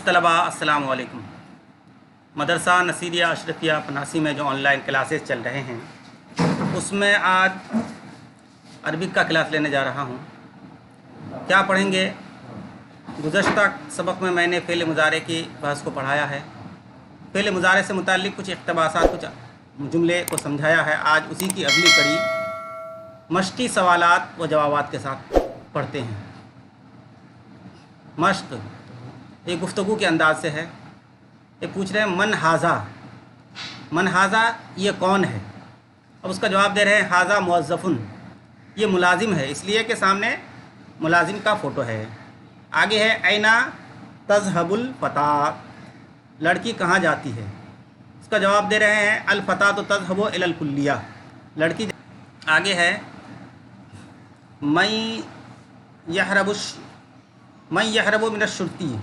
तलबा अस्सलाम वालेकुम। मदरसा नसीरिया अशरफिया पनासी में जो ऑनलाइन क्लासेस चल रहे हैं उसमें आज अरबिक का क्लास लेने जा रहा हूँ। क्या पढ़ेंगे? गुज़श्ता सबक में मैंने फ़ेल मुज़ारे की बहस को पढ़ाया है। फ़ेल मुज़ारे से मुताल्लिक़ कुछ इक़्तिबासात, कुछ जुमले को समझाया है। आज उसी की अगली कड़ी मश्क़ी सवालात व जवाबात के साथ पढ़ते हैं। मश्क़ एक गुफ्तगू के अंदाज से है। ये पूछ रहे हैं मन हाज़ा ये कौन है? अब उसका जवाब दे रहे हैं हाज़ा मुअज़्ज़फ़ुन, ये मुलाजिम है, इसलिए कि सामने मुलाजिम का फ़ोटो है। आगे है ऐना तज़हबुल फ़ता, लड़की कहाँ जाती है? उसका जवाब दे रहे हैं अल फ़ता तो तज़हबु इलल कुल्लिया, लड़की। आगे है मैं यहरबु मिनश्शुर्ती,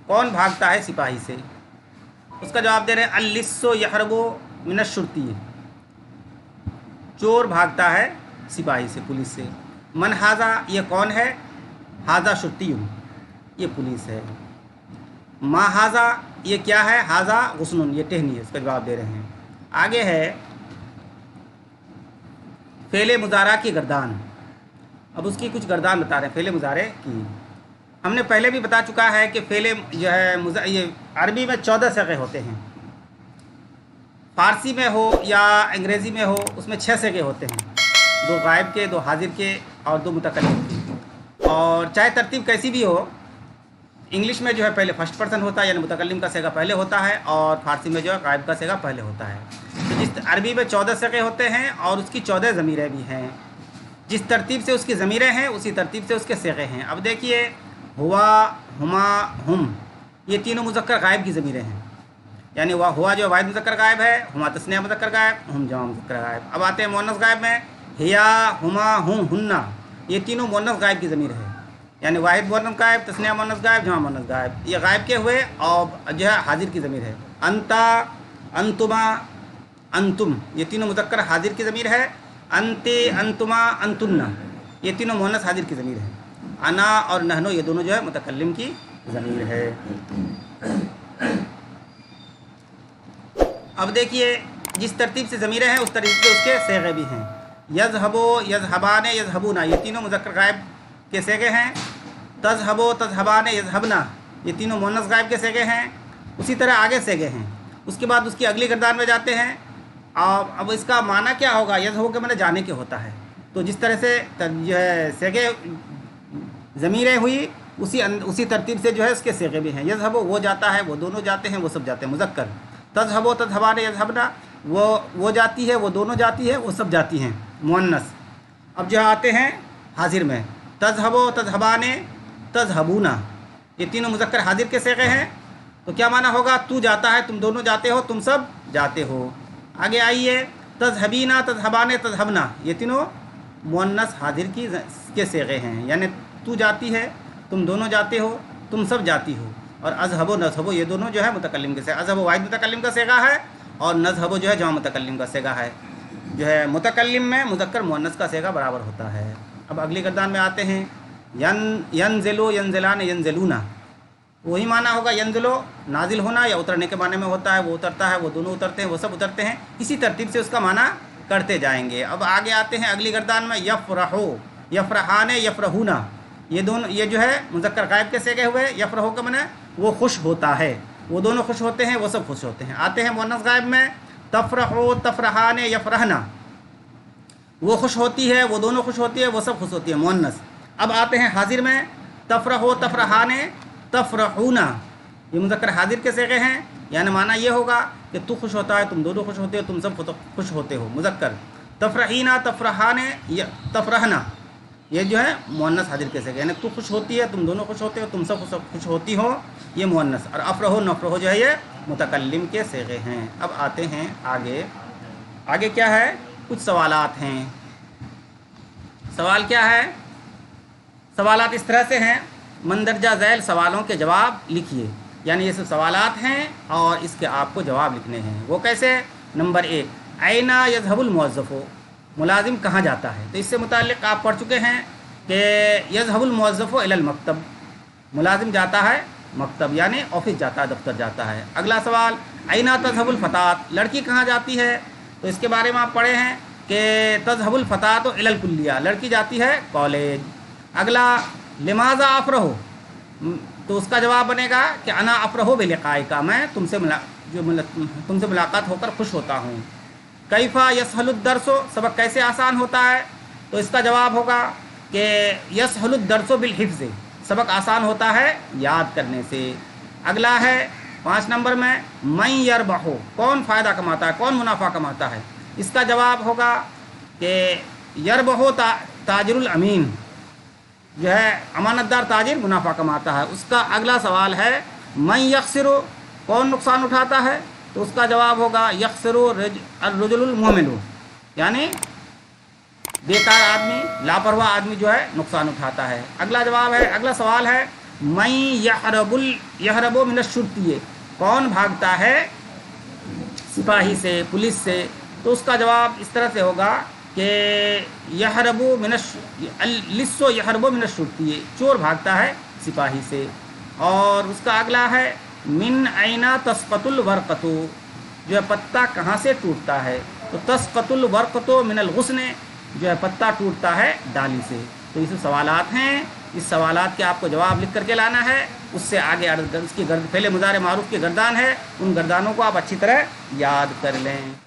कौन भागता है सिपाही से? उसका जवाब दे रहे हैं अल-लिस्सु यहरबु मिनश्शुर्ती, चोर भागता है सिपाही से, पुलिस से। मन हाज़ा ये कौन है? हाज़ा शुर्तियुन, ये पुलिस है। मा हाज़ा ये क्या है? हाज़ा गुस्नुन, ये टहनी है। इसका जवाब दे रहे हैं। आगे है फ़ेल मुज़ारा की गर्दान। अब उसकी कुछ गर्दान बता रहे हैं फ़ेल मुज़ारे की। हमने पहले भी बता चुका है कि फ़ेल जो है ये अरबी में 14 सिगे होते हैं। फ़ारसी में हो या अंग्रेज़ी में हो उसमें 6 सिगे होते हैं, 2 गायब के, 2 हाजिर के और 2 मुतकल्लिम के। और चाहे तरतीब कैसी भी हो, इंग्लिश में जो है पहले फर्स्ट पर्सन होता है, यानी मुतकल्लिम का सेगा पहले होता है, और फ़ारसी में जो है गायब का सेगा पहले होता है। तो जिस अरबी में 14 सिगे होते हैं और उसकी 14 ज़मीरें भी हैं। जिस तरतीब से उसकी ज़मीरें हैं उसी तरतीब से उसके सेगे हैं। अब देखिए हुआ, हुमा, हुम, ये तीनों मुज़क्कर गायब की ज़मीरें हैं, यानी वह हुआ जो वाहिद मुज़क्कर गायब है, हुमा तस्निया मुज़क्कर गायब, हुम जमा मुज़क्कर गायब। अब आते हैं मुअन्नस गायब में, हिया, हुमा, हुम, हुन्ना, ये तीनों मुअन्नस गायब की ज़मीर है, यानी वाहिद मुअन्नस गायब, तस्निया मुअन्नस गायब, जमा मुअन्नस गायब, ये गायब के हुए और जो है हाजिर की ज़मीर है। अंता, अंतुमा, अंतुम, ये तीनों मुज़क्कर हाजिर की ज़मीर है। अंते, अंतुमा, अंतुन्ना, ये तीनों मुअन्नस हाजिर की ज़मीर है। अना और नहनो ये दोनों जो है मुतकल्लिम की ज़मीर है। अब देखिए जिस तरतीब से ज़मीरें हैं उस तरतीब से उसके सेगे भी हैं। यज़हबो, यज़हबाने, यज़हबूना, ये तीनों मुज़क्कर गायब के सेगे हैं। तज़हबो, तज़हबाने, यज़हबना, ये तीनों मुअन्नस गायब के सेगे हैं। उसी तरह आगे सेगे हैं। उसके बाद उसकी अगली गर्दान में जाते हैं। और अब इसका माना क्या होगा? यज़हबो के माने जाने के होता है। तो जिस तरह से जो है सेगे ज़मीरें हुई उसी तरतीब से जो है उसके सेगे भी हैं। यज़हबो वो जाता है, वो दोनों जाते हैं, वो सब जाते हैं मुज़क्कर। तज़हबो, तज़हबाने, यज़हबना, वो जाती है, वो दोनों जाती है, वो सब जाती हैं मुअन्नस। अब जो आते हैं हाजिर में, तज़हबो, तज़हबाने, तज़हबूना, ये तीनों मुज़क्कर हाजिर के सेगे हैं। तो क्या माना होगा? तू जाता है, तुम दोनों जाते हो, तुम सब जाते हो। आगे आइए तज़हबीना, तज़हबाने, तज़हबना, ये तीनों मुअन्नस हाजिर के सेगे हैं, यानी तू जाती है, तुम दोनों जाते हो, तुम सब जाती हो। और अज़हबो, नज़हबो, ये दोनों जो है मुतकल्लिम के सेगा। अज़हबो वाहिद मुतकल्लिम का सेगा है और नज़हबो जो है जमा मुतकल्लिम का सेगा है। जो है मुतकल्लिम में मुज़क्कर मुअन्नस का सेगा बराबर होता है। अब अगली गर्दान में आते हैं यनज़िलो, यनज़िलान, यनज़िलूना, वही माना होगा। यनज़िलो नाजिल होना या उतरने के माने में होता है, वो उतरता है, वो दोनों उतरते हैं, वो सब उतरते हैं। इसी तरतीब से उसका माना करते जाएंगे। अब आगे आते हैं अगली गर्दान में यफ़रहो, यफ़रहाने, यफ़रहूना, ये दोनों ये जो है मुज़क्कर गायब के सेगे हुए। यफ़रहो का माने वो खुश होता है, वो दोनों खुश होते हैं, वो सब खुश होते हैं। आते हैं मुअन्नस गायब में, तफ़रहो, तफ़रहाने, यफ़रहना, वो खुश होती है, वो दोनों खुश होती है, वो सब खुश होती है, मुअन्नस। अब आते हैं हाजिर में, तफ़रहो, तफ़रहाने, तफ़रहूना, ये मुज़क्कर हाजिर के सेगे हैं, यानी माना ये होगा कि तू खुश होता है, तुम दोनों खुश होते हो, तुम सब खुश होते हो, मुज़क्कर। तफ़रहीना, तफ़रहाने, तफ़रहना, ये जो है मुअन्नस हाजिर के सेगे, यानी तू खुश होती है, तुम दोनों खुश होते हो, तुम सब खुश होती हो, ये मुअन्नस। और अफ़रहो, नफ़रहो जो है ये मुतकल्लिम के सेगे हैं। अब आते हैं आगे क्या है? कुछ सवालात हैं। सवाल क्या है? सवालात इस तरह से हैं, मंदरजा झैल सवालों के जवाब लिखिए, यानी ये सब सवालात हैं और इसके आपको जवाब लिखने हैं। वो कैसे? नंबर 1, ऐना यज़हबुल मुअज़्ज़फ़ु, मुलाजिम कहाँ जाता है? तो इससे मुताल्लिक़ आप पढ़ चुके हैं कि यज़हबुल मुअज़्ज़फ़ु इलल मकतब, मुलाजिम जाता है मकतब यानी ऑफिस जाता है, दफ्तर जाता है। अगला सवाल, ऐना तज़हबुल फ़तात, लड़की कहाँ जाती है? तो इसके बारे में आप पढ़े हैं कि तज़हबुल फ़तात इलल कुल्लिया, लड़की जाती है कॉलेज। अगला, लिमाज़ा अफ़रहु, तो उसका जवाब बनेगा कि अना अफ़रहु बिलिक़ाइका, मैं तुमसे मुलाकात होकर खुश होता हूँ। कैफ़ा यसहलुद दर्सो, सबक कैसे आसान होता है? तो इसका जवाब होगा कि यसहलुद दर्सो बिल हिफ्ज़, सबक आसान होता है याद करने से। अगला है 5 नंबर में, मैं यरबहो, कौन फ़ायदा कमाता है, कौन मुनाफा कमाता है? इसका जवाब होगा कि यरबहो ताजिरुल अमीन, जो है अमानतदार ताजिर मुनाफा कमाता है। उसका अगला सवाल है, मैं यख्सिरु, कौन नुकसान उठाता है? तो उसका जवाब होगा यख्सिरु अर्रजुलुल मुहमिलु, यानी बेकार आदमी, लापरवाह आदमी जो है नुकसान उठाता है। अगला जवाब है, अगला सवाल है, मैं यहरबु मिनश्शुर्तिये, कौन भागता है सिपाही से, पुलिस से? तो उसका जवाब इस तरह से होगा कि लिस्सो यहरबु मिनश्शुर्तिये, चोर भागता है सिपाही से। और उसका अगला है, मिन ऐना तस्क़तुल वर्क़तु, जो है पत्ता कहाँ से टूटता है? तो तस्क़तुल वर्क़तु मिनल गुस्ने, जो है पत्ता टूटता है डाली से। तो ये सब सवालात हैं, इस सवालात के आपको जवाब लिख करके लाना है। उससे आगे उसकी पहले मुज़ारे मारूफ के गर्दान है, उन गर्दानों को आप अच्छी तरह याद कर लें।